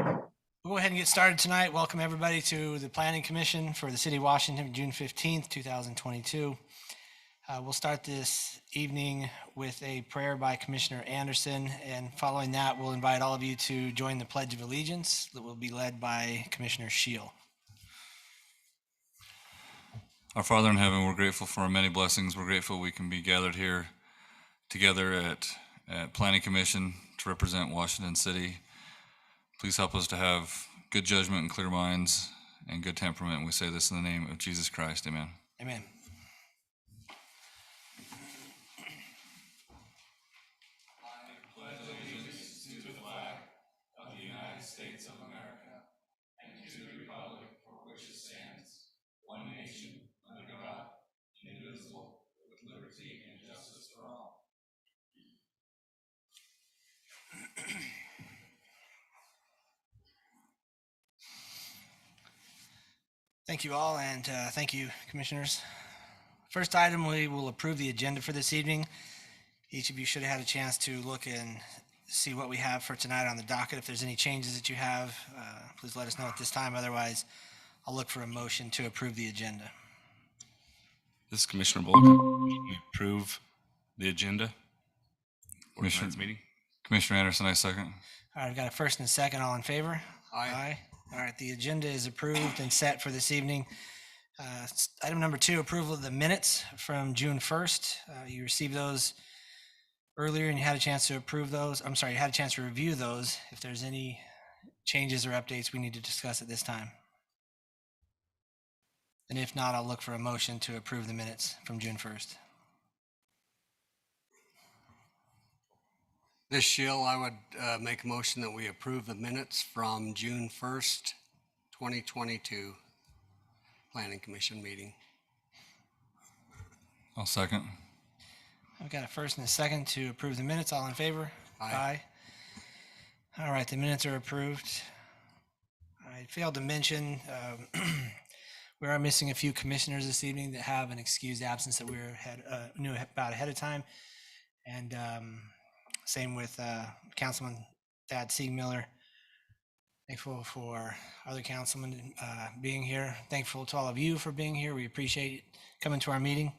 We'll go ahead and get started tonight. Welcome everybody to the Planning Commission for the City of Washington, June 15th, 2022. We'll start this evening with a prayer by Commissioner Anderson, and following that, we'll invite all of you to join the Pledge of Allegiance that will be led by Commissioner Shield. Our Father in heaven, we're grateful for our many blessings. We're grateful we can be gathered here together at Planning Commission to represent Washington City. Please help us to have good judgment and clear minds and good temperament. And we say this in the name of Jesus Christ. Amen. Amen. Thank you all, and thank you, commissioners. First item, we will approve the agenda for this evening. Each of you should have had a chance to look and see what we have for tonight on the docket. If there's any changes that you have, please let us know at this time. Otherwise, I'll look for a motion to approve the agenda. This is Commissioner Bullock. We approve the agenda for tonight's meeting. Commissioner Anderson, I second. All right, I've got a first and a second. All in favor? Aye. All right, the agenda is approved and set for this evening. Item number 2, approval of the minutes from June 1st. You received those earlier and you had a chance to approve those. I'm sorry, you had a chance to review those. If there's any changes or updates we need to discuss at this time. And if not, I'll look for a motion to approve the minutes from June 1st. This Shield, I would make a motion that we approve the minutes from June 1st, 2022 Planning Commission meeting. I'll second. I've got a first and a second to approve the minutes. All in favor? Aye. All right, the minutes are approved. I failed to mention, we are missing a few commissioners this evening that have an excused absence that we knew about ahead of time. And same with Councilman Thad Siegmiller. Thankful for other councilmen being here. Thankful to all of you for being here. We appreciate coming to our meeting.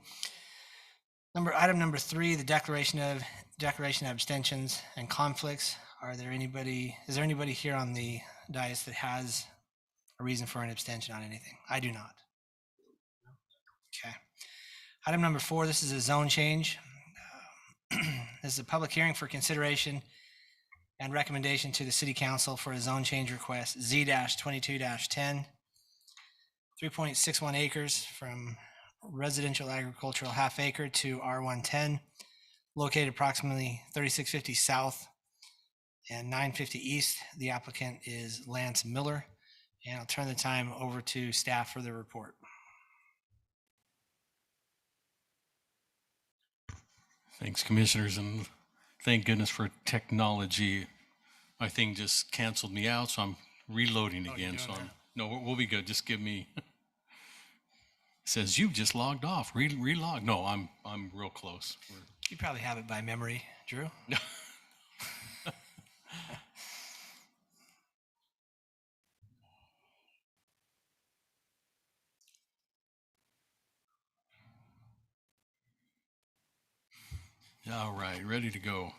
Item number 3, the declaration of abstentions and conflicts. Is there anybody here on the dais that has a reason for an abstention on anything? I do not. Okay. Item number 4, this is a zone change. This is a public hearing for consideration and recommendation to the City Council for a zone change request Z-22-10, 3.61 acres from residential agricultural half acre to R110, located approximately 3650 south and 950 east. The applicant is Lance Miller, and I'll turn the time over to staff for the report. Thanks, commissioners, and thank goodness for technology. My thing just canceled me out, so I'm reloading again. No, we'll be good. Just give me. It says you've just logged off. Relog. No, I'm real close. You probably have it by memory, Drew. All right, ready to go.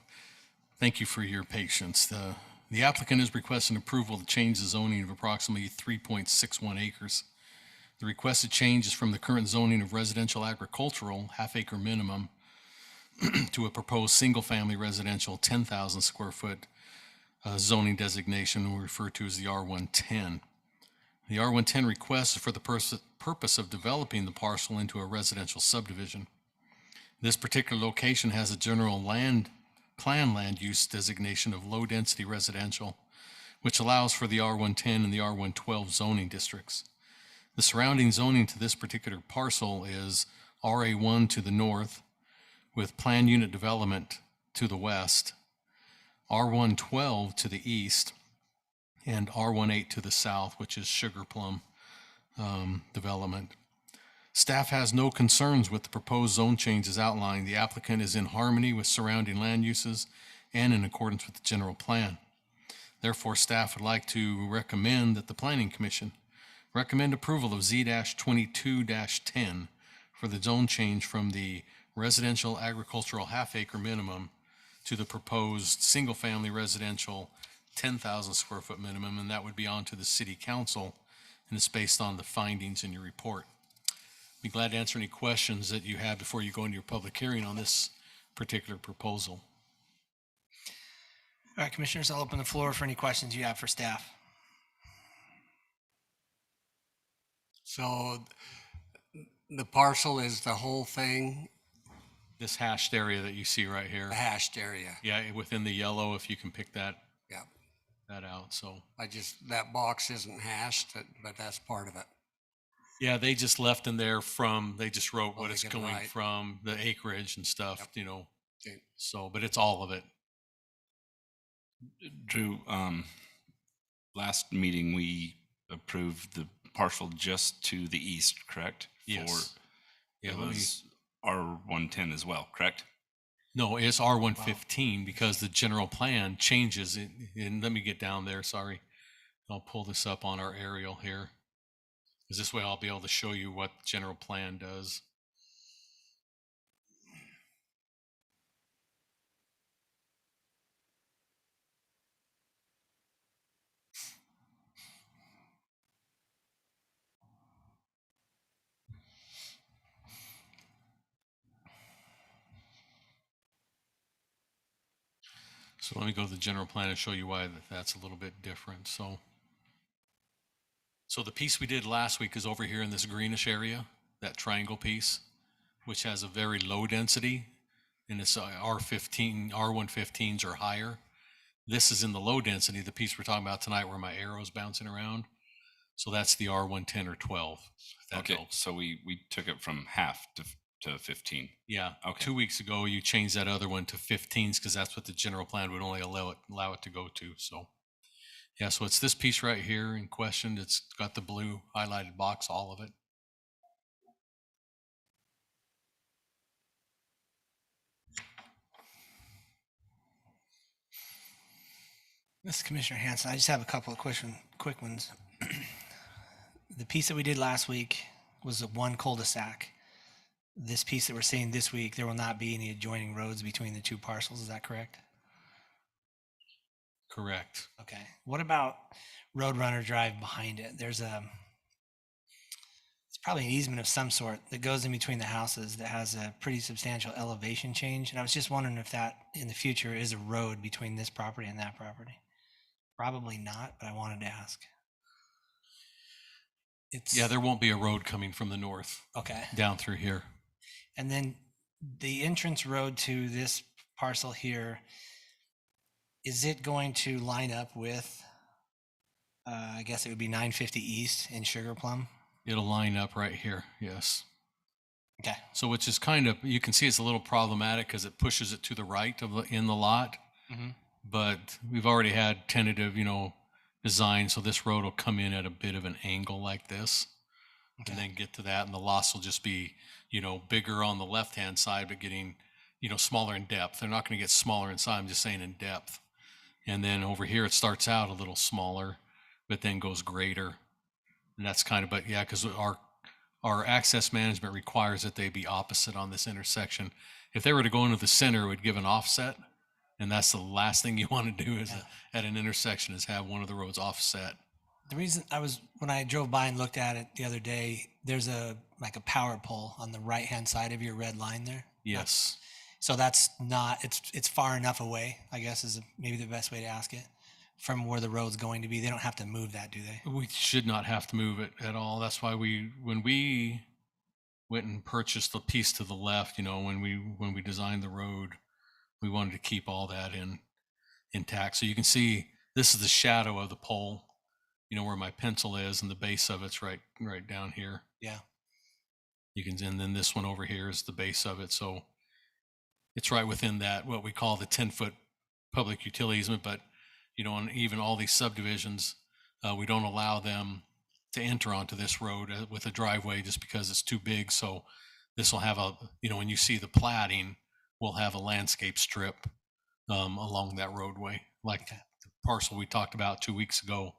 Thank you for your patience. The applicant is requesting approval to change the zoning of approximately 3.61 acres. The requested change is from the current zoning of residential agricultural, half acre minimum, to a proposed single-family residential 10,000 square foot zoning designation we refer to as the R110. The R110 request is for the purpose of developing the parcel into a residential subdivision. This particular location has a general plan land use designation of low-density residential, which allows for the R110 and the R112 zoning districts. The surrounding zoning to this particular parcel is RA1 to the north, with plan unit development to the west, R112 to the east, and R18 to the south, which is Sugar Plum development. Staff has no concerns with the proposed zone changes outlined. The applicant is in harmony with surrounding land uses and in accordance with the general plan. Therefore, staff would like to recommend that the Planning Commission recommend approval of Z-22-10 for the zone change from the residential agricultural half-acre minimum to the proposed single-family residential 10,000 square foot minimum, and that would be on to the city council, and it's based on the findings in your report. Be glad to answer any questions that you have before you go into your public hearing on this particular proposal. All right, Commissioners, I'll open the floor for any questions you have for staff. So the parcel is the whole thing, This hashed area that you see right here, the hashed area. yeah, within the yellow, if you can pick that Yeah, out. So, that box isn't hashed, but that's part of it. yeah, they just left in there they just wrote what they it's get it going right. from, the acreage and stuff, Yep. you know. Okay. So, but it's all of it. Drew, last meeting, we approved the parcel just to the east, correct? Yes. Yeah, It let me- was R110 as well, correct? No, it's R115 because the general plan changes it. And let me get down there, sorry. I'll pull this up on our aerial here. Because this way I'll be able to show you what the general plan does. So let me go to the general plan and show you why that's a little bit different. So the piece we did last week is over here in this greenish area, that triangle piece, which has a very low density, and it's R115s or higher. This is in the low density, the piece we're talking about tonight where my arrow's bouncing around. So that's the R110 or 12. If that Okay, helps. so we took it from half to 15. Yeah. Okay. 2 weeks ago, you changed that other one to 15s because that's what the general plan would only allow it to go to. So, yeah, so it's this piece right here in question. It's got the blue highlighted box, all of it. This is Commissioner Hanson. I just have a couple of quick ones. The piece that we did last week was a one cul-de-sac. This piece that we're seeing this week, there will not be any adjoining roads between the two parcels. Is that correct? Correct. Okay. What about Roadrunner Drive behind it? It's probably an easement of some sort that goes in between the houses that has a pretty substantial elevation change. And I was just wondering if that in the future is a road between this property and that property. Probably not, but I wanted to ask. Yeah, there won't be a road coming from the north Okay. down through here. And then the entrance road to this parcel here, is it going to line up with, I guess it would be 950 East in Sugar Plum? It'll line up right here. Yes. Okay. So which is kind of, you can see it's a little problematic because it pushes it to the right in the lot. Mhm. But we've already had tentative, design. So this road will come in at a bit of an angle like this Okay. and then get to that. And the lots will just be, bigger on the left-hand side, but getting, smaller in depth. They're not going to get smaller in size. I'm just saying in depth. And then over here, it starts out a little smaller, but then goes greater. And that's kind of, but yeah, because our access management requires that they be opposite on this intersection. If they were to go into the center, it would give an offset. And that's the last thing you want to do is at an intersection is have one of the roads offset. The reason when I drove by and looked at it the other day, there's a power pole on the right-hand side of your red line there. Yes. So that's not, it's far enough away, I guess is maybe the best way to ask it, from where the road's going to be. They don't have to move that, do they? We should not have to move it at all. That's why when we went and purchased the piece to the left, when we designed the road, we wanted to keep all that intact. So you can see this is the shadow of the pole, where my pencil is, and the base of it's right down here. Yeah. And then this one over here is the base of it. So it's right within that, what we call the 10-foot public utility easement. But, on even all these subdivisions, we don't allow them to enter onto this road with a driveway just because it's too big. So this will have when you see the platting, we'll have a landscape strip along that roadway, like parcel we talked about 2 weeks ago,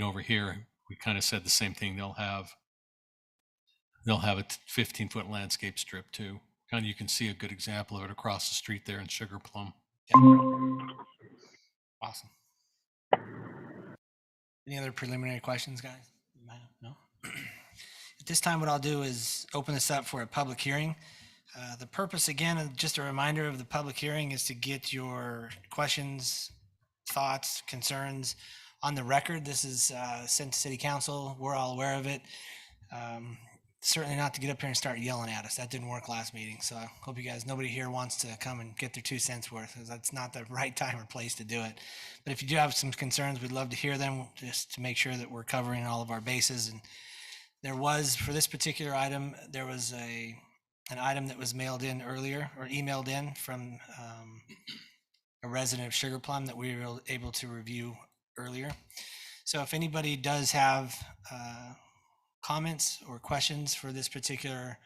over here, we kind of said the same thing. They'll have a 15-foot landscape strip too. Kind of, you can see a good example of it across the street there in Sugar Plum. Awesome. Any other preliminary questions, guys? No? At this time, what I'll do is open this up for a public hearing. The purpose, again, just a reminder of the public hearing, is to get your questions, thoughts, concerns on the record. This is sent to City Council. We're all aware of it. Certainly not to get up here and start yelling at us. That didn't work last meeting. So I hope you guys, nobody here wants to come and get their 2 cents worth, because that's not the right time or place to do it. But if you do have some concerns, we'd love to hear them, just to make sure that we're covering all of our bases. And there was, for this particular item, there was an item that was mailed in earlier, or emailed in from a resident of Sugar Plum that we were able to review earlier. So if anybody does have comments or questions for this particular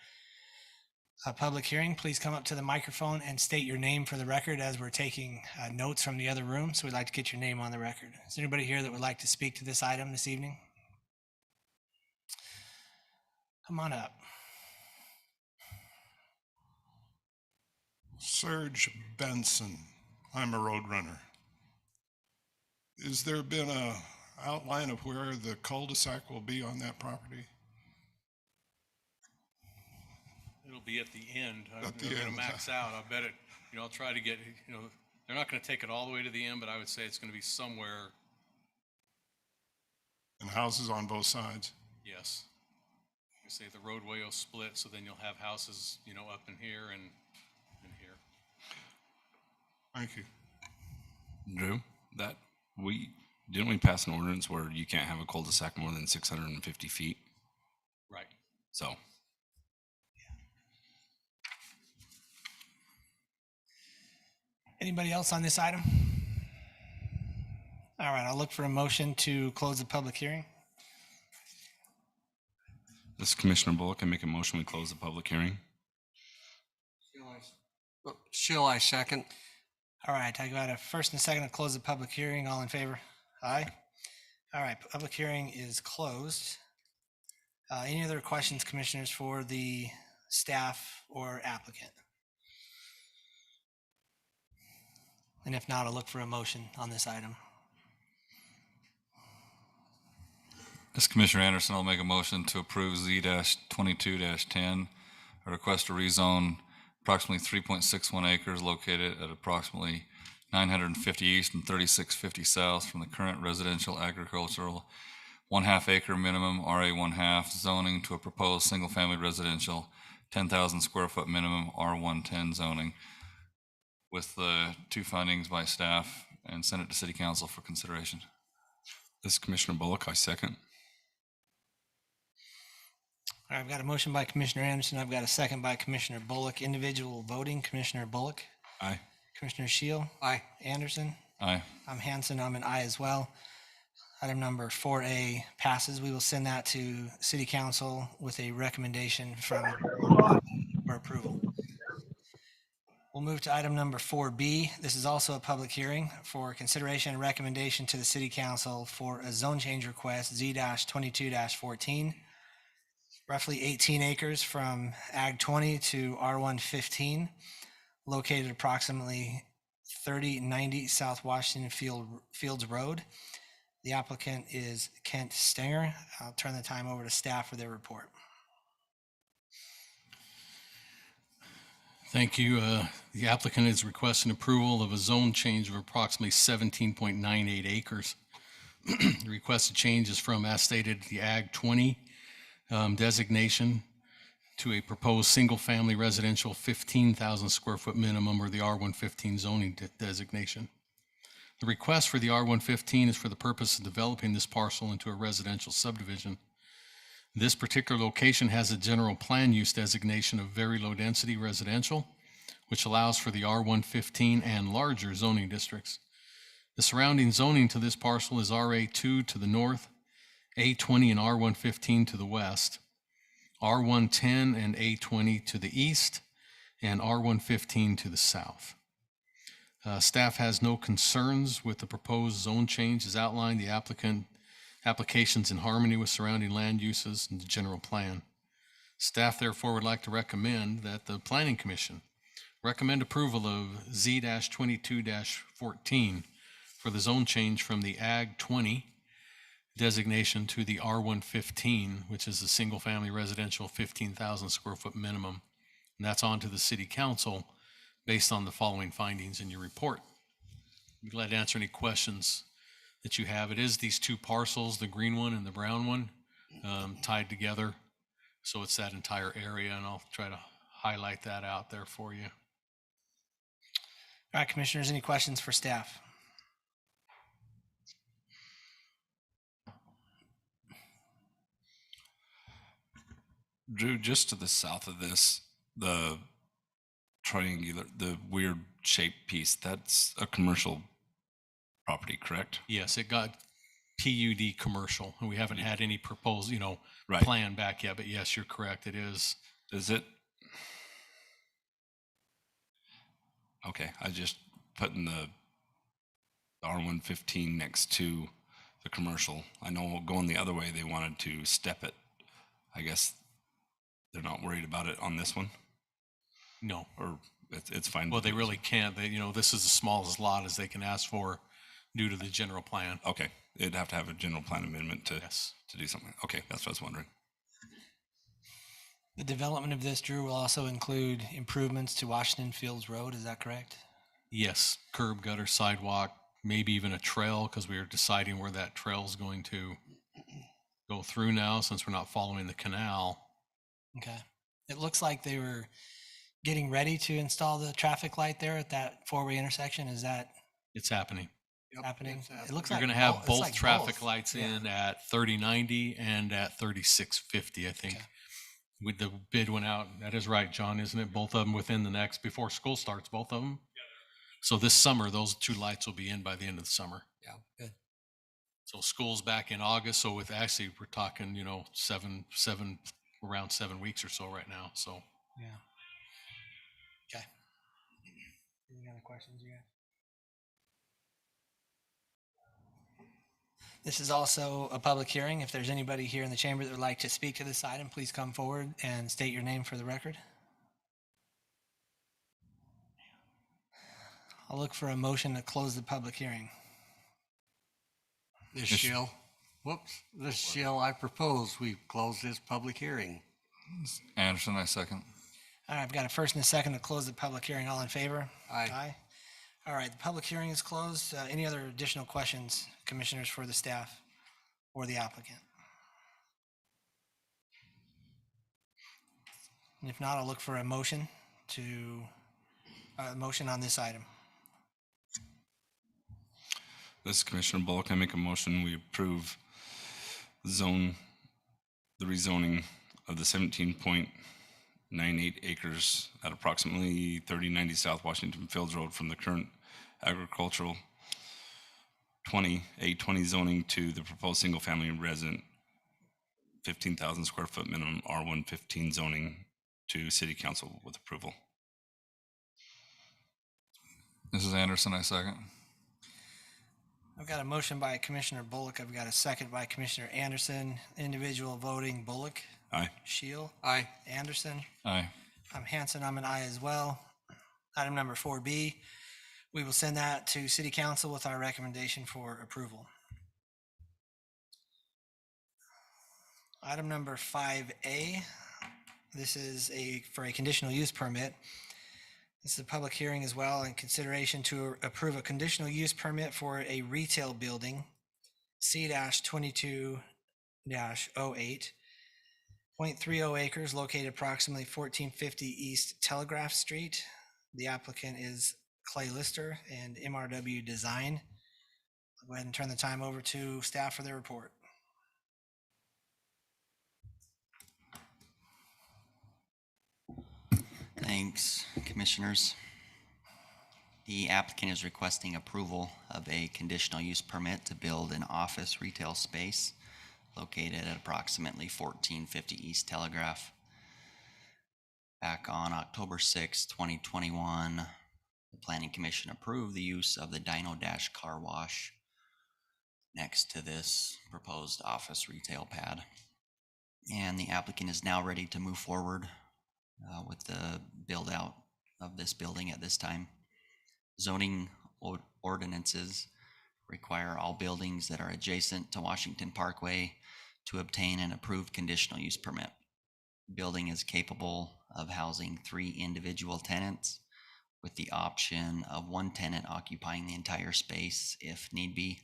public hearing, please come up to the microphone and state your name for the record, as we're taking notes from the other room. So we'd like to get your name on the record. Is there anybody here that would like to speak to this item this evening? Come on up. Serge Benson. I'm a road runner. Is there been a outline of where the cul-de-sac will be on that property? It'll be at the end. At the They're going end. to max out. I bet it, I'll try to get, they're not going to take it all the way to the end, but I would say it's going to be somewhere. And houses on both sides? Yes. You say the roadway will split, so then you'll have houses, up in here and in here. Thank you. Drew, didn't we pass an ordinance where you can't have a cul-de-sac more than 650 feet? Right. So, Anybody else on this item? All right, I'll look for a motion to close the public hearing. this is Commissioner Bullock. I make a motion, we close the public hearing. Shill, I second. All right, I got a first and a second to close the public hearing. All in favor? Aye. All right, public hearing is closed. Any other questions, commissioners, for the staff or applicant? And if not, I'll look for a motion on this item. This is Commissioner Anderson. I'll make a motion to approve Z-22-10, a request to rezone approximately 3.61 acres located at approximately 950 east and 3650 south from the current residential agricultural 1/2 acre minimum RA 1/2 zoning to a proposed single-family residential 10,000 square foot minimum R110 zoning, with the 2 findings by staff, and send it to City Council for consideration. This is Commissioner Bullock. I second. All right, I've got a motion by Commissioner Anderson. I've got a second by Commissioner Bullock. Individual voting, Commissioner Bullock, Aye. Commissioner Shield, Aye. Anderson. Aye. I'm Hanson. I'm an aye as well. Item number 4A passes. We will send that to City Council with a recommendation for approval. We'll move to item number 4B. This is also a public hearing for consideration and recommendation to the City Council for a zone change request Z-22-14, roughly 18 acres from Ag 20 to R115, located approximately 3090 South Washington Fields Road. The applicant is Kent Stenger. I'll turn the time over to staff for their report. Thank you. The applicant is requesting approval of a zone change of approximately 17.98 acres. The requested change is from, as stated, the Ag 20 designation to a proposed single-family residential 15,000 square foot minimum, or the R115 zoning designation. The request for the R115 is for the purpose of developing this parcel into a residential subdivision. This particular location has a general plan use designation of very low density residential, which allows for the R115 and larger zoning districts. The surrounding zoning to this parcel is RA2 to the north, A20 and R115 to the west, R110 and A20 to the east, and R115 to the south. Staff has no concerns with the proposed zone change as outlined. The application's in harmony with surrounding land uses and the general plan. Staff therefore would like to recommend that the Planning Commission recommend approval of Z-22-14 for the zone change from the Ag 20 designation to the R115, which is a single-family residential 15,000 square foot minimum. And that's on to the City Council based on the following findings in your report. I'd be glad to answer any questions that you have. It is these two parcels, the green one and the brown one, tied together. So it's that entire area, and I'll try to highlight that out there for you. All right, commissioners, any questions for staff? Drew, just to the south of this, the weird shaped piece, that's a commercial property, correct? Yes, it got PUD commercial, and we haven't had any proposed, Right. plan back yet, but yes, you're correct, it is. Is it? Okay, I just putting the R115 next to the commercial. I know going the other way, they wanted to step it. I guess they're not worried about it on this one, No. or it's fine. Well, they really can't. This is the smallest lot as they can ask for due to the general plan. Okay, it'd have to have a general plan amendment to Yes. do something. Okay, that's what I was wondering. The development of this, Drew, will also include improvements to Washington Fields Road. Is that correct? Yes, curb, gutter, sidewalk, maybe even a trail, because we are deciding where that trail is going to go through now, since we're not following the canal. Okay. It looks like they were getting ready to install the traffic light there at that four-way intersection. Is that It's happening. Yep, happening? it's It looks You're like going to have it's both like traffic both. lights Yeah. in at 3090 and at 3650, I think. Okay. With the bid went out, that is right, John, isn't it? Both of them within the next, before school starts, both of them? So this summer, those two lights will be in by the end of the summer. Yeah, good. So school's back in August, so with actually, we're talking, around 7 weeks or so right now, so. Yeah. Okay. Any other questions you guys? This is also a public hearing. If there's anybody here in the chamber that would like to speak to this item, please come forward and state your name for the record. I'll look for a motion to close the public hearing. This Shill, I propose we close this public hearing. Anderson, I second. All right, I've got a first and a second to close the public hearing. All in favor? Aye. All right, the public hearing is closed. Any other additional questions, commissioners, for the staff or the applicant? And if not, I'll look for a motion on this item. This is Commissioner Bullock. I make a motion, we approve the rezoning of the 17.98 acres at approximately 3090 South Washington Fields Road from the current agricultural 20 zoning to the proposed single-family resident 15,000 square foot minimum R115 zoning to City Council with approval. This is Anderson, I second. I've got a motion by Commissioner Bullock. I've got a second by Commissioner Anderson. Individual voting: Bullock, Aye. Shield, Aye. Anderson. Aye. I'm Hanson. I'm an aye as well. Item number 4B, we will send that to City Council with our recommendation for approval. Item number 5A, this is for a conditional use permit. This is a public hearing as well, in consideration to approve a conditional use permit for a retail building, C-22-08, 0.30 acres located approximately 1450 East Telegraph Street. The applicant is Clay Lister and MRW Design. I'll go ahead and turn the time over to staff for their report. Thanks, commissioners. The applicant is requesting approval of a conditional use permit to build an office retail space located at approximately 1450 East Telegraph. Back on October 6, 2021, the Planning Commission approve the use of the Dino Dash car wash next to this proposed office retail pad. And the applicant is now ready to move forward with the build out of this building at this time. Zoning ordinances require all buildings that are adjacent to Washington Parkway to obtain an approved conditional use permit. The building is capable of housing 3 individual tenants with the option of 1 tenant occupying the entire space if need be.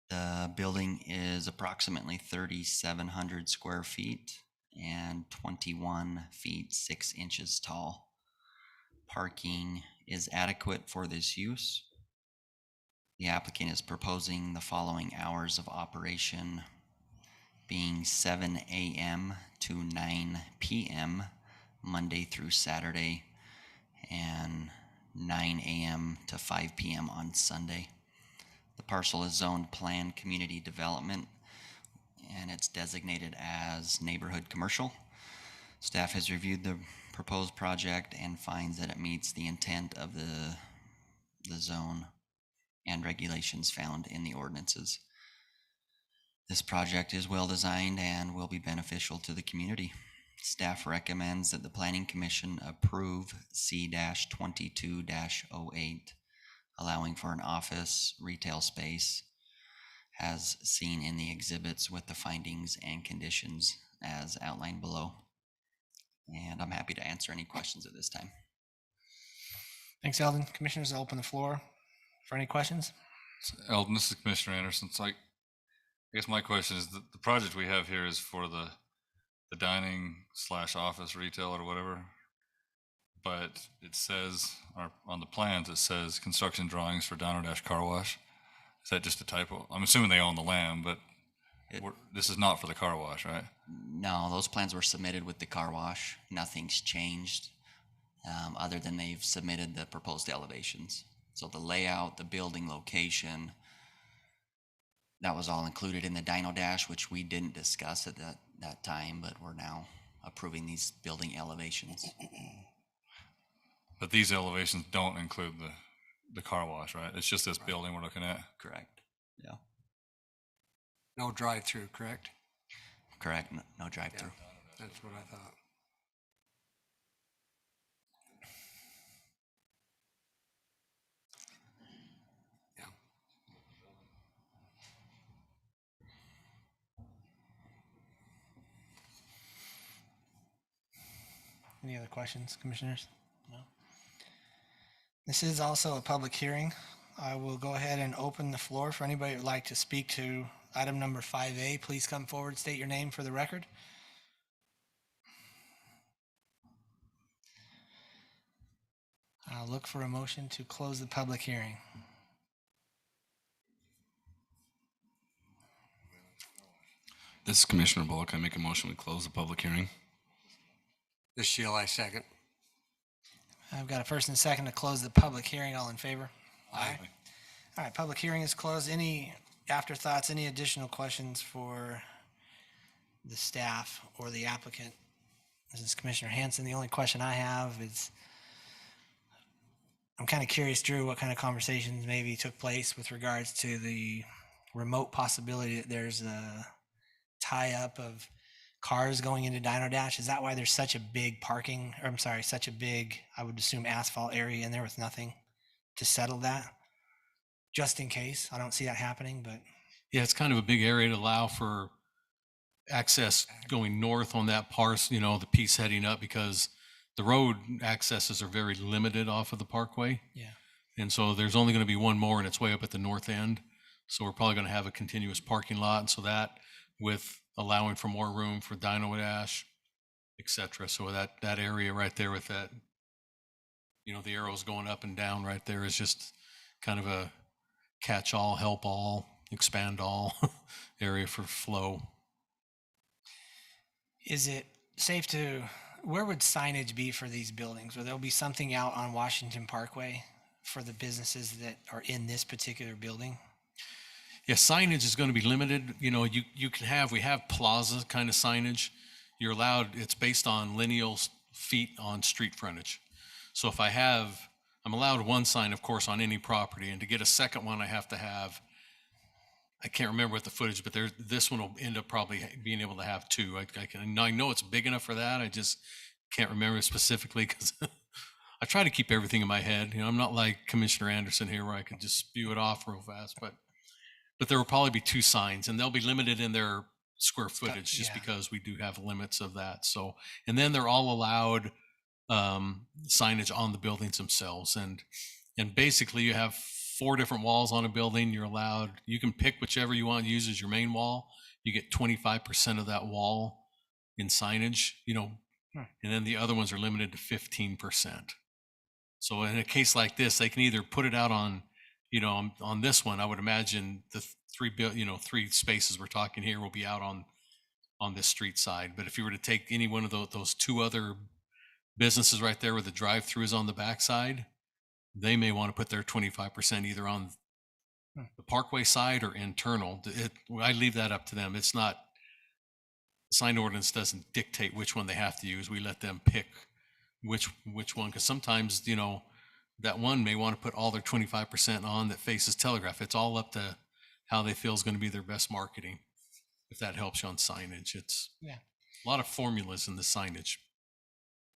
The building is approximately 3,700 square feet and 21 feet 6 inches tall. Parking is adequate for this use. The applicant is proposing the following hours of operation being 7 a.m. to 9 p.m. Monday through Saturday and 9 a.m. to 5 p.m. on Sunday. The parcel is zoned planned community development and it's designated as neighborhood commercial. Staff has reviewed the proposed project and finds that it meets the intent of the zone and regulations found in the ordinances. This project is well designed and will be beneficial to the community. Staff recommends that the Planning Commission approve C-22-08, allowing for an office retail space as seen in the exhibits with the findings and conditions as outlined below. And I'm happy to answer any questions at this time. Thanks, Eldon. Commissioners, I'll open the floor for any questions. Eldon, this is Commissioner Anderson. So I guess my question is, the project we have here is for the dining / office retail or whatever, but it says, or on the plans, it says construction drawings for Dino Dash Car Wash. Is that just a typo? I'm assuming they own the land, but this is not for the car wash, right? No, those plans were submitted with the car wash. Nothing's changed other than they've submitted the proposed elevations. So the layout, the building location, that was all included in the Dino Dash, which we didn't discuss at that time, but we're now approving these building elevations. But these elevations don't include the car wash, right? It's just this building we're looking at. Correct. Yeah. No drive-through, correct? Correct. No drive-through. That's what I thought. Yeah. Any other questions, commissioners? No. This is also a public hearing. I will go ahead and open the floor for anybody who would like to speak to item number 5A. Please come forward, state your name for the record. I'll look for a motion to close the public hearing. This is Commissioner Bullock. I make a motion we close the public hearing. This Shield, I second. I've got a first and a second to close the public hearing. All in favor? Aye. All right, public hearing is closed. Any afterthoughts, any additional questions for the staff or the applicant? This is Commissioner Hanson. The only question I have is, I'm kind of curious, Drew, what kind of conversations maybe took place with regards to the remote possibility that there's a tie-up of cars going into Dino Dash. Is that why there's such a big such a big, I would assume, asphalt area in there with nothing to settle that? Just in case. I don't see that happening, but Yeah, it's kind of a big area to allow for access going north on that parcel, the piece heading up, because the road accesses are very limited off of the parkway. yeah. And so there's only going to be one more and it's way up at the north end. So we're probably going to have a continuous parking lot. And so that, with allowing for more room for Dino Dash, et cetera. So that area right there with that, the arrows going up and down right there is just kind of a catch-all, help all, expand all area for flow. Is it safe to, where would signage be for these buildings? Or there'll be something out on Washington Parkway for the businesses that are in this particular building? Yeah, signage is going to be limited. We have plaza kind of signage. You're allowed, it's based on lineal feet on street frontage. So if I have I'm allowed one sign, of course, on any property, and to get a second one, I have to have, I can't remember what the footage, but this one will end up probably being able to have two. I know it's big enough for that. I just can't remember specifically because I try to keep everything in my head. You know, I'm not like Commissioner Anderson here where I can just spew it off real fast, but there will probably be two signs, and they'll be limited in their square footage just yeah. because we do have limits of that. So, and then they're all allowed signage on the buildings themselves, and basically you have 4 different walls on a building. You're allowed, you can pick whichever you want to use as your main wall. You get 25% of that wall in signage, you know, and then the other ones are limited to 15%. So in a case like this, they can either put it out on, you know, on this one, I would imagine the 3 spaces we're talking here will be out on this street side. But if you were to take any one of those 2 other businesses right there where the drive-through is on the backside, they may want to put their 25% either on the Parkway side or internal. I leave that up to them. It's not, sign ordinance doesn't dictate which one they have to use. We let them pick which one, because sometimes, you know, that one may want to put all their 25% on that faces Telegraph. It's all up to how they feel is going to be their best marketing. If that helps you on signage, it's Yeah. a lot of formulas in the signage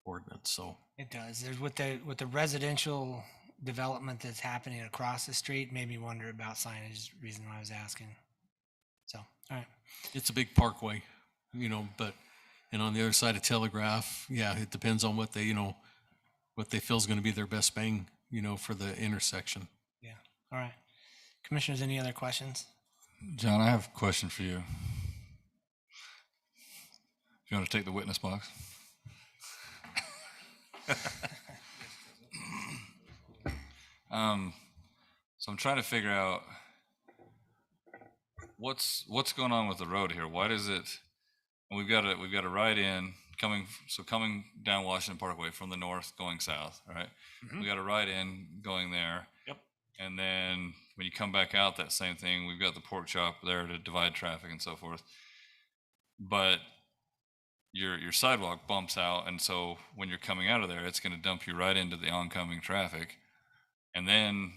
ordinance. So It does. There's with the residential development that's happening across the street, made me wonder about signage, is the reason why I was asking. So, all right. it's a big parkway, you know, and on the other side of Telegraph, yeah, it depends on what they, you know, what they feel is going to be their best bang, you know, for the intersection. Yeah. All right. Commissioners, any other questions? John, I have a question for you. If you want to take the witness box. So I'm trying to figure out what's going on with the road here. Why does it? We've got a right in coming down Washington Parkway from the north going south. All right, we got a right in going there. Yep. And then when you come back out, that same thing. We've got the pork chop there to divide traffic and so forth. But your sidewalk bumps out, and so when you're coming out of there, it's going to dump you right into the oncoming traffic, and then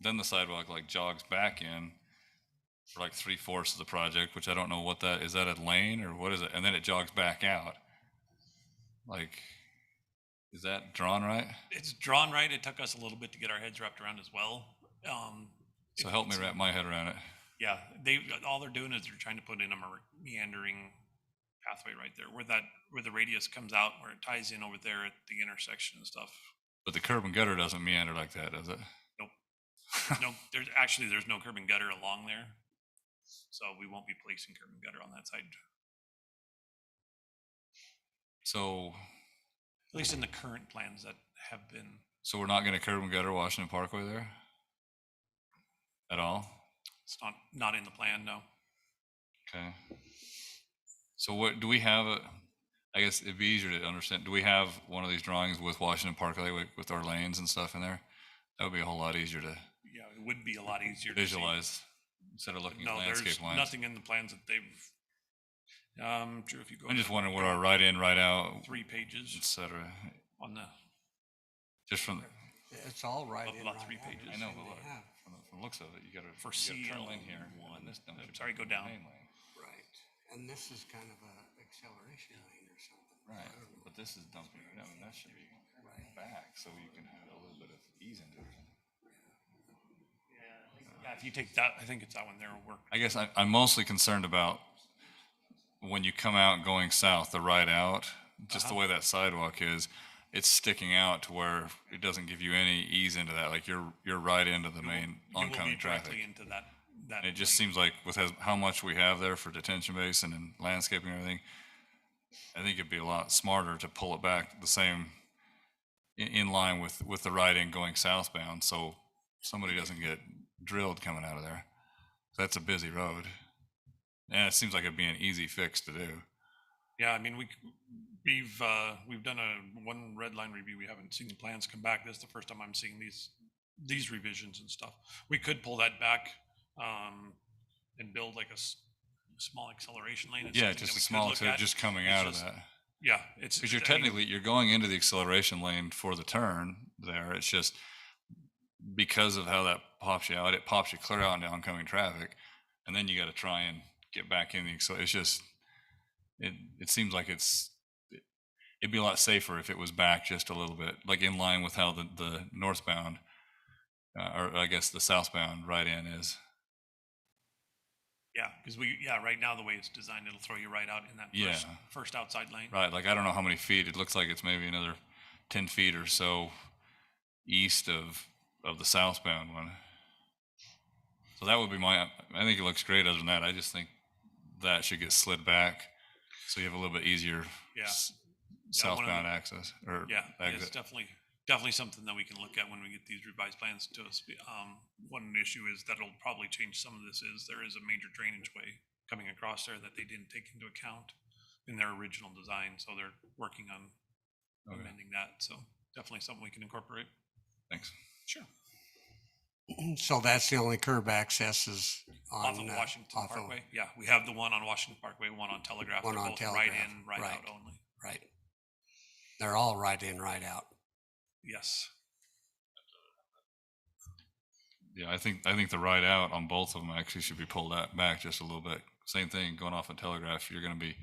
the sidewalk like jogs back in for like 3/4 of the project, which I don't know what that is. That a lane or what is it? And then it jogs back out. Like, is that drawn right? It's drawn right. It took us a little bit to get our heads wrapped around as well. So help me wrap my head around it. Yeah, all they're doing is they're trying to put in a meandering pathway right there where the radius comes out, where it ties in over there at the intersection and stuff. But the curb and gutter doesn't meander like that, does it? Nope. No, there's no curb and gutter along there, so we won't be placing curb and gutter on that side, So at least in the current plans that have been. So we're not going to curb and gutter Washington Parkway there at all? It's not in the plan, no. Okay. So what do we have? I guess it'd be easier to understand. Do we have one of these drawings with Washington Parkway with our lanes and stuff in there? That would be a whole lot easier to Yeah, it would be a lot easier to see. visualize instead of looking No, at there's landscape lines. nothing in the plans that they've. Drew, if you go. I'm just to wondering what our right in, right out, 3 pages et cetera. on the. Just from It's all right Of in, about right 3 out. pages. I know, They but look, have. from the looks of it, you got For to turn CL lane here. one. And this dumps you Sorry, go to the down. main lane. Right, and this is kind of a acceleration lane or something. Right, but this is dumping. I mean, that should be back so you can have a little bit of ease into it. Yeah, if you take that, I think it's that one there will work. I guess I'm mostly concerned about when you come out going south, the right out, just the way that sidewalk is, it's sticking out to where it doesn't give you any ease into that. Like you're right into the main You will oncoming be traffic. directly into that. And it just seems like with how much we have there for detention basin and landscaping and everything, I think it'd be a lot smarter to pull it back the same in line with the right end going southbound, so somebody doesn't get drilled coming out of there. That's a busy road. And it seems like it'd be an easy fix to do. Yeah, I mean, we've done one red line review. We haven't seen the plans come back. This is the first time I'm seeing these revisions and stuff. We could pull that back and build like a small acceleration lane. It's Yeah, something just that a we could small look to at. just coming It's out just- of that. Yeah, it's Because you're I mean, technically, you're going into the acceleration lane for the turn there. It's just because of how that pops you out, it pops you clear out into oncoming traffic, and then you got to try and get back in. So it's just, it seems like it'd be a lot safer if it was back just a little bit, like in line with how the northbound, or I guess the southbound right in is. Yeah, because right now the way it's designed, it'll throw you right out in that Yeah. first outside lane. Right, like I don't know how many feet. It looks like it's maybe another 10 feet or so east of the southbound one. So that would be I think it looks great. Other than that, I just think that should get slid back so you have a little bit easier Yeah. southbound access or Yeah, it's exit. definitely something that we can look at when we get these revised plans to us. One issue is that'll probably change some of this is there is a major drainage way coming across there that they didn't take into account in their original design, so they're working on Okay. amending that. So definitely something we can incorporate. Thanks. Sure. So that's the only curb access is on. Off of Washington off of- Parkway. Yeah, we have the one on Washington Parkway, one on Telegraph. One They're on both right Telegraph, in, right right. out only. Right. They're all right in, right out. Yes. Yeah, I think the ride out on both of them actually should be pulled back just a little bit. Same thing going off of Telegraph. You're going to be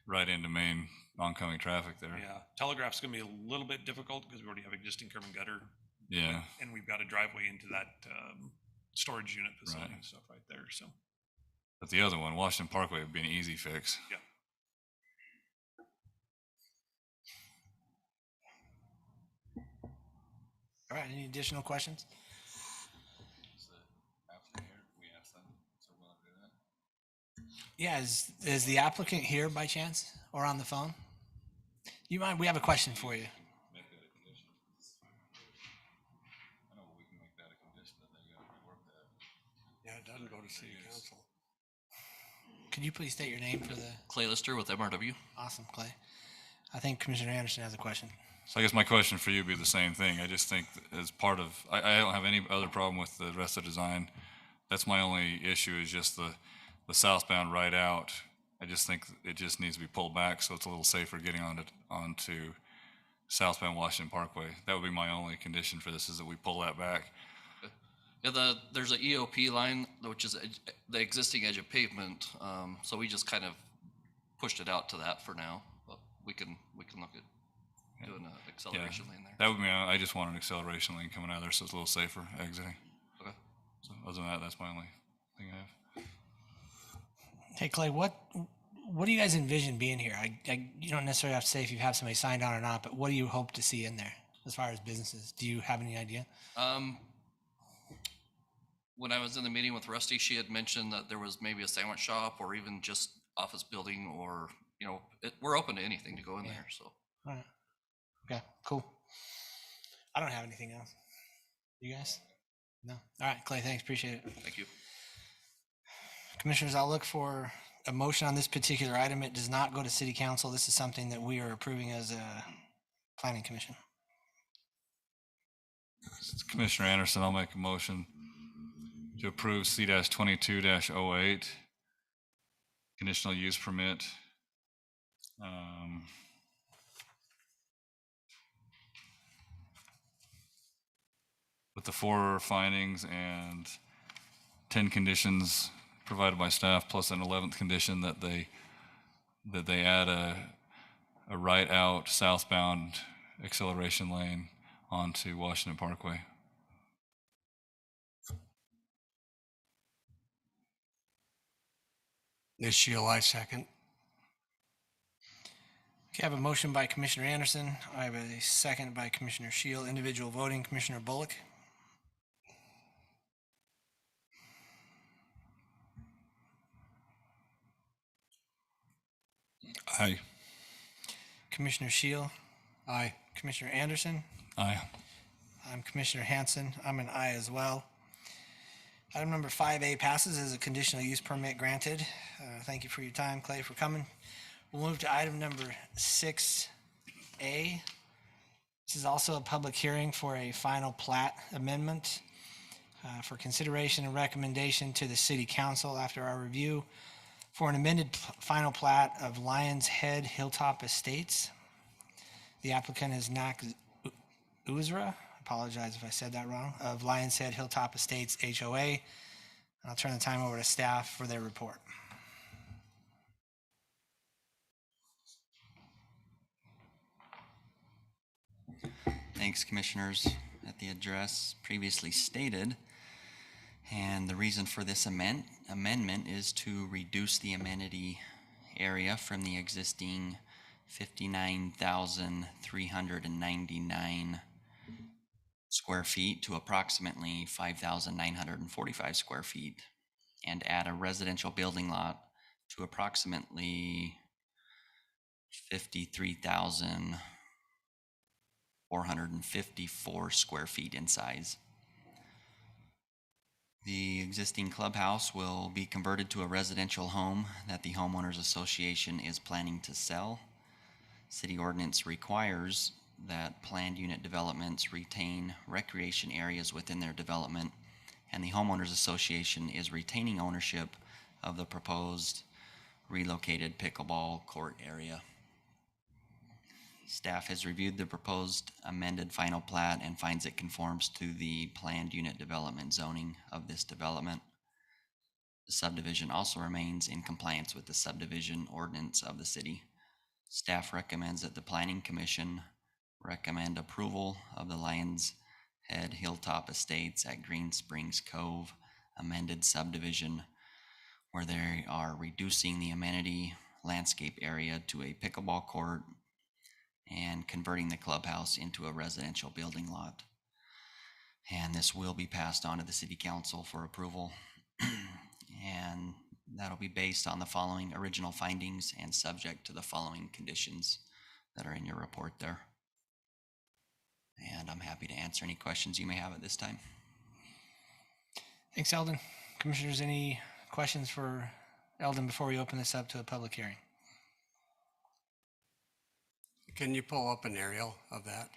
right into main oncoming traffic there. Yeah. Telegraph's going to be a little bit difficult because we already have existing curb and gutter. Yeah. And we've got a driveway into that storage unit facility Right. and stuff right there. So, But the other one, Washington Parkway, would be an easy fix. yeah. All right, any additional questions? Yeah, is the applicant here by chance or on the phone? You mind, we have a question for you. Yeah, it doesn't go to city council. Could you please state your name for the, Clay Lister with MRW. awesome, Clay. I think Commissioner Anderson has a question. So I guess my question for you would be the same thing. I just think that as part of, I don't have any other problem with the rest of the design. That's my only issue is just the southbound right out. I just think it just needs to be pulled back so it's a little safer getting onto southbound Washington Parkway. That would be my only condition for this is that we pull that back. Yeah, there's a EOP line, which is the existing edge of pavement. So we just kind of pushed it out to that for now, but we can look at doing an acceleration lane there. That would be, I just want an acceleration lane coming out of there so it's a little safer exiting. Okay. So other than that, that's my only thing I have. Hey, Clay, what do you guys envision being here? You don't necessarily have to say if you have somebody signed on or not, but what do you hope to see in there as far as businesses? Do you have any idea? When I was in the meeting with Rusty, she had mentioned that there was maybe a sandwich shop or even just office building or, we're open to anything to go in there, so. All right. Okay, cool. I don't have anything else. You guys? No? All right, Clay, thanks, appreciate it. Thank you. Commissioners, I'll look for a motion on this particular item. It does not go to city council. This is something that we are approving as a planning commission. Commissioner Anderson, I'll make a motion to approve C-22-08, conditional use permit. With the 4 findings and 10 conditions provided by staff, plus an 11th condition that they add a right out southbound acceleration lane onto Washington Parkway. Ms. Shield, I second. Okay, I have a motion by Commissioner Anderson. I have a second by Commissioner Shield. Individual voting, Commissioner Bullock. Aye. Commissioner Shield. Aye. Commissioner Anderson. Aye. I'm Commissioner Hanson. I'm an aye as well. Item number 5A passes as a conditional use permit granted. Thank you for your time, Clay, for coming. We'll move to item number 6A. This is also a public hearing for a final plat amendment for consideration and recommendation to the city council after our review for an amended final plat of Lions Head Hilltop Estates. The applicant is Nak Uzra. apologize if I said that wrong, of Lions Head Hilltop Estates HOA. I'll turn the time over to staff for their report. Thanks, Commissioners. At the address previously stated, and the reason for this amendment is to reduce the amenity area from the existing 59,399 square feet to approximately 5,945 square feet, and add a residential building lot to approximately 53,454 square feet in size. The existing clubhouse will be converted to a residential home that the homeowners association is planning to sell. City ordinance requires that planned unit developments retain recreation areas within their development, and the homeowners association is retaining ownership of the proposed relocated pickleball court area. Staff has reviewed the proposed amended final plat and finds it conforms to the planned unit development zoning of this development. The subdivision also remains in compliance with the subdivision ordinance of the city. Staff recommends that the Planning Commission recommend approval of the Lions Head Hilltop Estates at Green Springs Cove amended subdivision, where they are reducing the amenity landscape area to a pickleball court and converting the clubhouse into a residential building lot. And this will be passed on to the City Council for approval. And that'll be based on the following original findings and subject to the following conditions that are in your report there. And I'm happy to answer any questions you may have at this time. Thanks, Eldon. Commissioners, any questions for Eldon before we open this up to a public hearing? Can you pull up an aerial of that?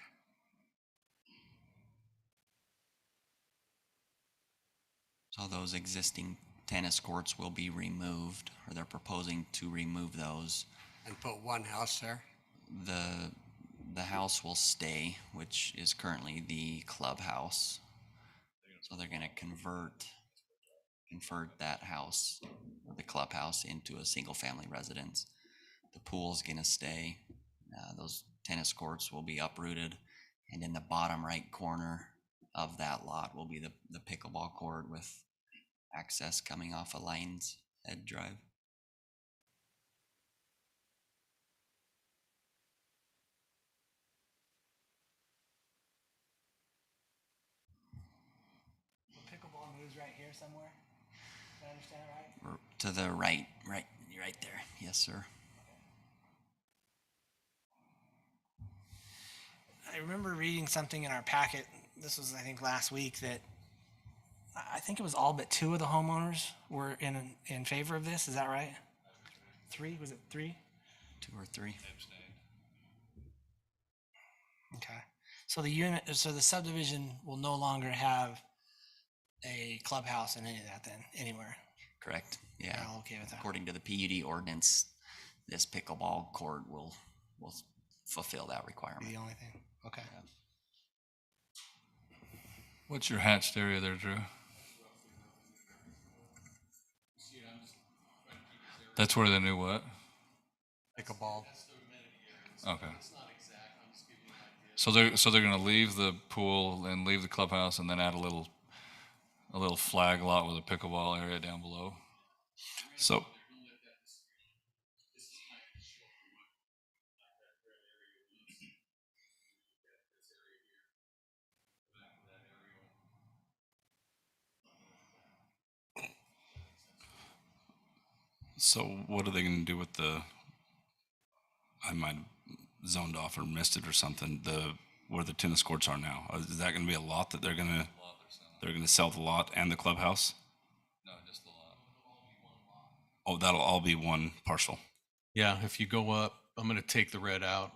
So those existing tennis courts will be removed, or they're proposing to remove those. And put one house there? The house will stay, which is currently the clubhouse. So they're gonna convert that house, or the clubhouse, into a single family residence. The pool's gonna stay. Those tennis courts will be uprooted, and in the bottom right corner of that lot will be the pickleball court with access coming off of Lions Head Drive. Pickleball moves right here somewhere. Did I understand it right? Or to the right there. Yes, sir. I remember reading something in our packet, this was, I think, last week, that I think it was all but two of the homeowners were in favor of this. Is that right? Three? Was it three? 2 or 3. Okay. So the subdivision will no longer have a clubhouse in any of that then, anywhere. Correct. Yeah. We're all okay with that. According to the PUD ordinance, this pickleball court will fulfill that Be requirement. the only thing. Okay. What's your hatched area there, Drew? That's where the new what? Pickleball. Okay. So they're gonna leave the pool and leave the clubhouse and then add a little flag lot with a pickleball area down below. So, what are they going to do with I might have zoned off or missed it or something, where the tennis courts are now? Is that going to be a lot that they're going to sell the lot and the clubhouse? No, just the lot. Oh, that'll all be one parcel. Yeah, if you go up, I'm going to take the red out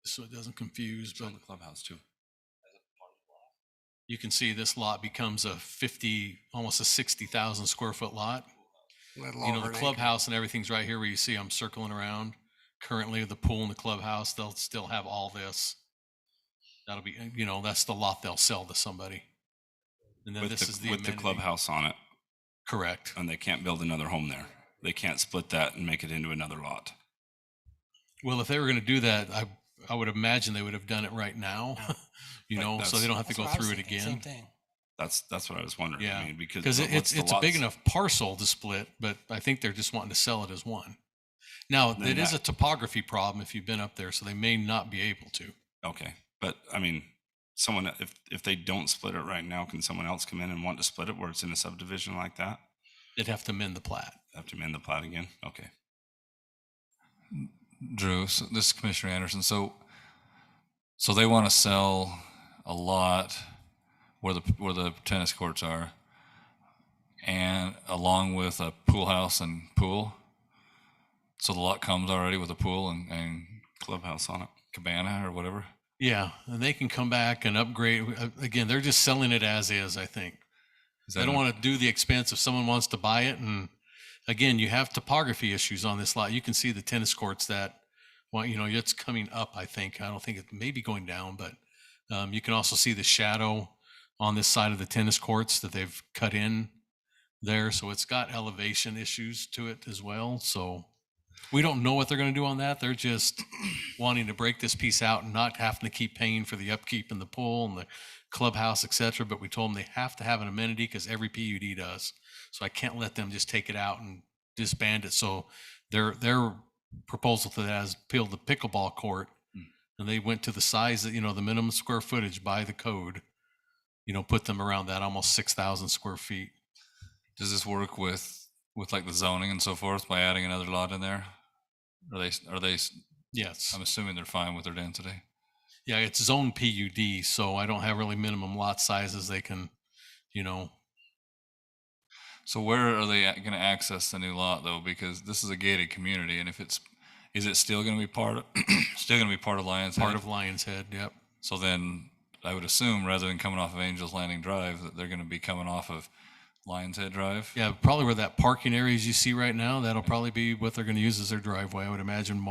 so it doesn't confuse, but the clubhouse too. you can see this lot becomes almost a 60,000 square foot lot. Little You know, over the an acre. clubhouse and everything's right here where you see I'm circling around. Currently, the pool and the clubhouse, they'll still have all this. That'll be, that's the lot they'll sell to somebody. And then this is the with the amenity. clubhouse on it, Correct. and they can't build another home there. They can't split that and make it into another lot. Well, if they were going to do that, I would imagine they would have done it right now, so they don't have to That's go what I was through it thinking, Same again. thing. That's what I was wondering. Yeah, I mean, because because what's it's the a big lots? enough parcel to split, but I think they're just wanting to sell it as one. Now, Then it is a that- topography problem if you've been up there, so they may not be able to. Okay, but I mean, someone if they don't split it right now, can someone else come in and want to split it where it's in a subdivision like that? They'd have to amend the plat. Have to amend the plat again. Okay. Drew, so this is Commissioner Anderson. So they want to sell a lot where the tennis courts are, and along with a pool house and pool. So the lot comes already with a pool and Clubhouse on it. cabana or whatever. Yeah, and they can come back and upgrade. Again, they're just selling it as is, I think. Is They that don't want to do the expense if someone wants to buy it. And again, you have topography issues on this lot. You can see the tennis courts that, well, it's coming up, I think. I don't think it may be going down, but you can also see the shadow on this side of the tennis courts that they've cut in there. So it's got elevation issues to it as well. So we don't know what they're going to do on that. They're just wanting to break this piece out and not having to keep paying for the upkeep in the pool and the clubhouse, et cetera. But we told them they have to have an amenity because every PUD does. So I can't let them just take it out and disband it. So their proposal to that is build the pickleball court. And they went to the size that, the minimum square footage by the code, put them around that almost 6,000 square feet. Does this work with like the zoning and so forth by adding another lot in there? Are they, Yes. I'm assuming they're fine with their density. Yeah, it's zone PUD, so I don't have really minimum lot sizes. They can, So where are they going to access the new lot though? Because this is a gated community, and is it still going to be part of Lions Head? part of Lion's Head. Yep. So then I would assume rather than coming off of Angels Landing Drive, that they're going to be coming off of Lions Head Drive. Yeah, probably where that parking areas you see right now, that'll probably be what they're going to use as their driveway. I would imagine.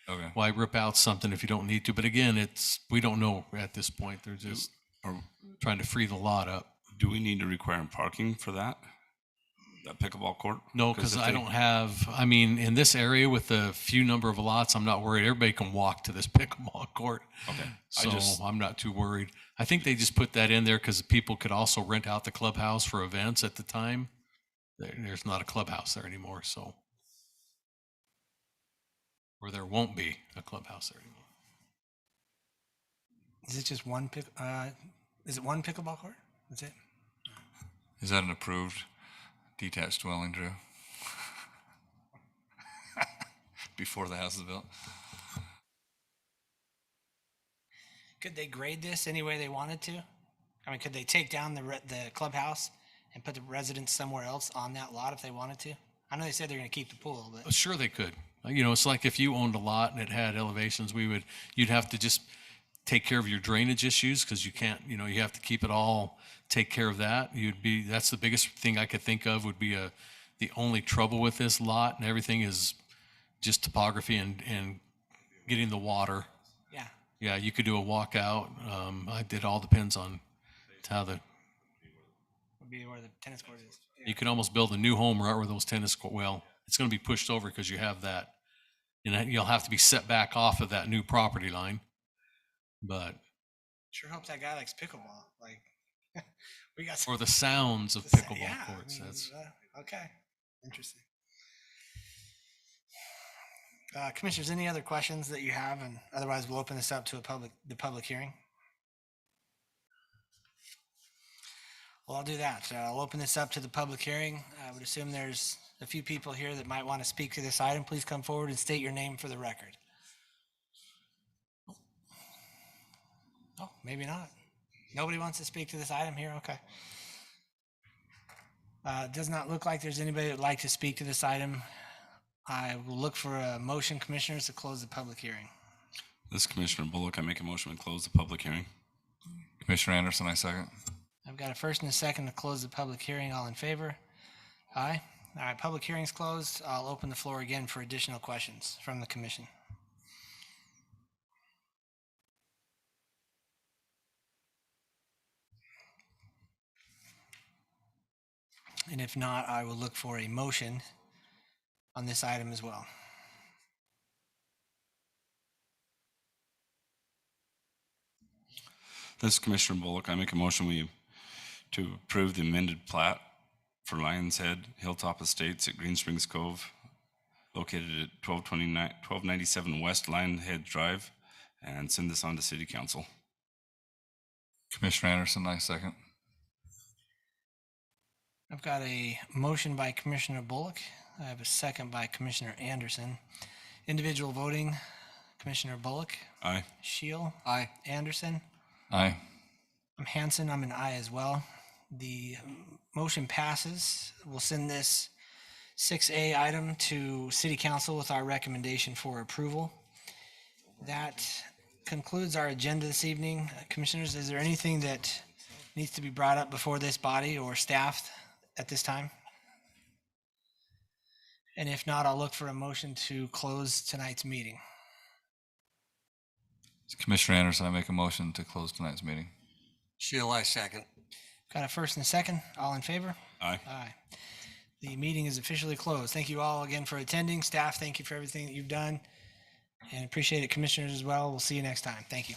Okay. Why rip out something if you don't need to? But again, we don't know at this point. They're just trying to free the lot up. Do we need to require parking for that pickleball court? No, because I don't have, in this area with the few number of lots, I'm not worried. Everybody can walk to this pickleball court. Okay. So I'm not too worried. I think they just put that in there because people could also rent out the clubhouse for events at the time. There's not a clubhouse there anymore, so. Or there won't be a clubhouse there anymore. Is it just is it one pickleball court? That's it? Is that an approved detached dwelling, Drew? Before the house is built? Could they grade this any way they wanted to? Could they take down the clubhouse and put the residents somewhere else on that lot if they wanted to? I know they said they're going to keep the pool, but Sure they could. It's like if you owned a lot and it had elevations, you'd have to just take care of your drainage issues because you can't, you have to keep it all, take care of that. That's the biggest thing I could think of would be the only trouble with this lot, and everything is just topography and getting the water. yeah. Yeah, you could do a walkout. It all depends on how Would be where the tennis court is. Yeah. you could almost build a new home right where those tennis court. Well, it's going to be pushed over because you have that. You'll have to be set back off of that new property line. But Sure hope that guy likes pickleball. We got or the sounds of the pickleball yeah, courts. That's okay. Interesting. Commissioners, any other questions that you have? And otherwise, we'll open this up to the public hearing. Well, I'll do that. I'll open this up to the public hearing. I would assume there's a few people here that might want to speak to this item. Please come forward and state your name for the record. Oh, maybe not. Nobody wants to speak to this item here? Okay. It does not look like there's anybody that would like to speak to this item. I will look for a motion, commissioners, to close the public hearing. This is Commissioner Bullock. I make a motion to close the public hearing. Commissioner Anderson, I second. I've got a first and a second to close the public hearing. All in favor? Aye. All right, public hearing's closed. I'll open the floor again for additional questions from the commission. And if not, I will look for a motion on this item as well. This is Commissioner Bullock. I make a motion to approve the amended plat for Lions Head Hilltop Estates at Green Springs Cove, located at 1297 West Lion Head Drive, and send this on to City Council. Commissioner Anderson, I second. I've got a motion by Commissioner Bullock. I have a second by Commissioner Anderson. Individual voting, Commissioner Bullock, Aye. Shield, Aye. Anderson. Aye. I'm Hanson. I'm an aye as well. The motion passes. We'll send this 6A item to City Council with our recommendation for approval. That concludes our agenda this evening. Commissioners, is there anything that needs to be brought up before this body or staff at this time? And if not, I'll look for a motion to close tonight's meeting. Commissioner Anderson, I make a motion to close tonight's meeting. Shield, I second. Got a first and a second. All in favor? Aye. Aye. The meeting is officially closed. Thank you all again for attending. Staff, thank you for everything that you've done. And appreciate it, commissioners, as well. We'll see you next time. Thank you.